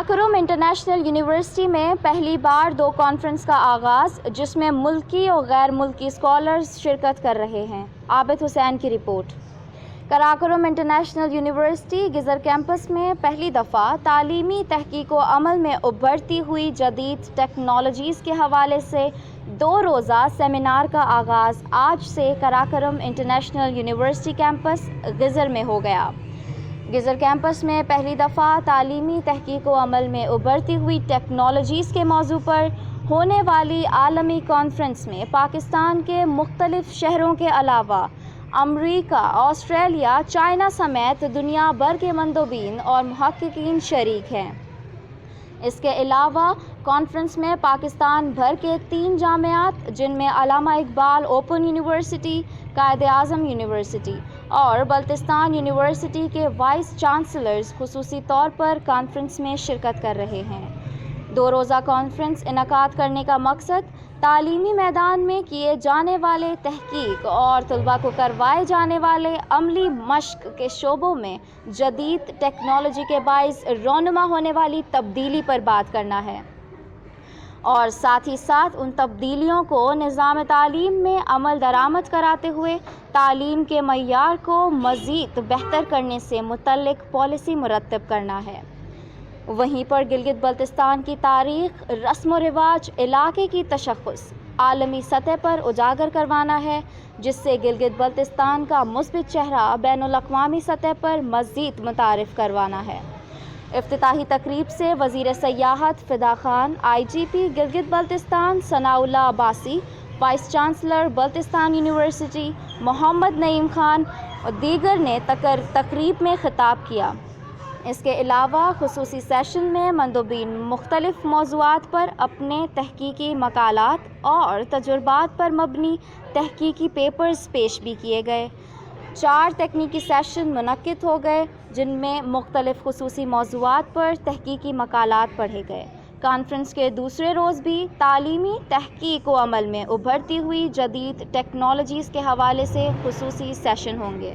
Karakoram international university میں پہلی بار 2 conference کا آغاز، جس میں ملکی اور غیر ملکی اسکالرز شرکت کر رہے ہیں۔ عابد حسین کی رپورٹ۔ قراقرم انٹرنیشنل یونیورسٹی گزر کیمپس میں پہلی دفعہ تعلیمی تحقیق و عمل میں ابھرتی ہوئی جدید ٹیکنالوجیز کے حوالے سے 2 روزہ سیمینار کا آغاز آج سے قراقرم انٹرنیشنل یونیورسٹی کیمپس گزر میں ہو گیا۔ گزر کیمپس میں پہلی دفعہ تعلیمی تحقیق و عمل میں ابھرتی ہوئی ٹیکنالوجیز کے موضوع پر ہونے والی عالمی کانفرنس میں پاکستان کے مختلف شہروں کے علاوہ امریکہ، آسٹریلیا، چائنا سمیت دنیا بھر کے مندوبین اور محققین شریک ہیں۔ اس کے علاوہ کانفرنس میں پاکستان بھر کے 3 جامعات، جن میں علامہ Iqbal open university, Quaid Azam university اور بلتستان یونیورسٹی کے وائس چانسلرز خصوصی طور پر کانفرنس میں شرکت کر رہے ہیں۔ 2 روزہ کانفرنس انعقاد کرنے کا مقصد تعلیمی میدان میں کیے جانے والے تحقیق اور طلباء کو کروائے جانے والے عملی مشق کے شعبوں میں جدید ٹیکنالوجی کے باعث رونما ہونے والی تبدیلی پر بات کرنا ہے، اور ساتھ ہی ساتھ ان تبدیلیوں کو نظام تعلیم میں عمل درآمد کراتے ہوئے تعلیم کے معیار کو مزید بہتر کرنے سے متعلق پالیسی مرتب کرنا ہے۔ وہیں پر گلگت بلتستان کی تاریخ، رسم و رواج، علاقے کی تشخص عالمی سطح پر اجاگر کروانا ہے، جس سے گلگت بلتستان کا مثبت چہرہ بین الاقوامی سطح پر مزید متعارف کروانا ہے۔ افتتاحی تقریب سے وزیر سیاحت Fida Khan, I G P Gilgit Baltistan Sana Ullah Abbasi, vice chancellor Baltistan university Muhammad Naeem Khan اور دیگر نے تقریب میں خطاب کیا۔ اس کے علاوہ خصوصی سیشن میں مندوبین مختلف موضوعات پر اپنے تحقیقی مقالات اور تجربات پر مبنی تحقیقی پیپرز پیش بھی کیے گئے۔ 4 تکنیکی سیشن منعقد ہو گئے، جن میں مختلف خصوصی موضوعات پر تحقیقی مقالات پڑھے گئے۔ کانفرنس کے دوسرے روز بھی تعلیمی تحقیق و عمل میں ابھرتی ہوئی جدید ٹیکنالوجیز کے حوالے سے خصوصی سیشن ہوں گے۔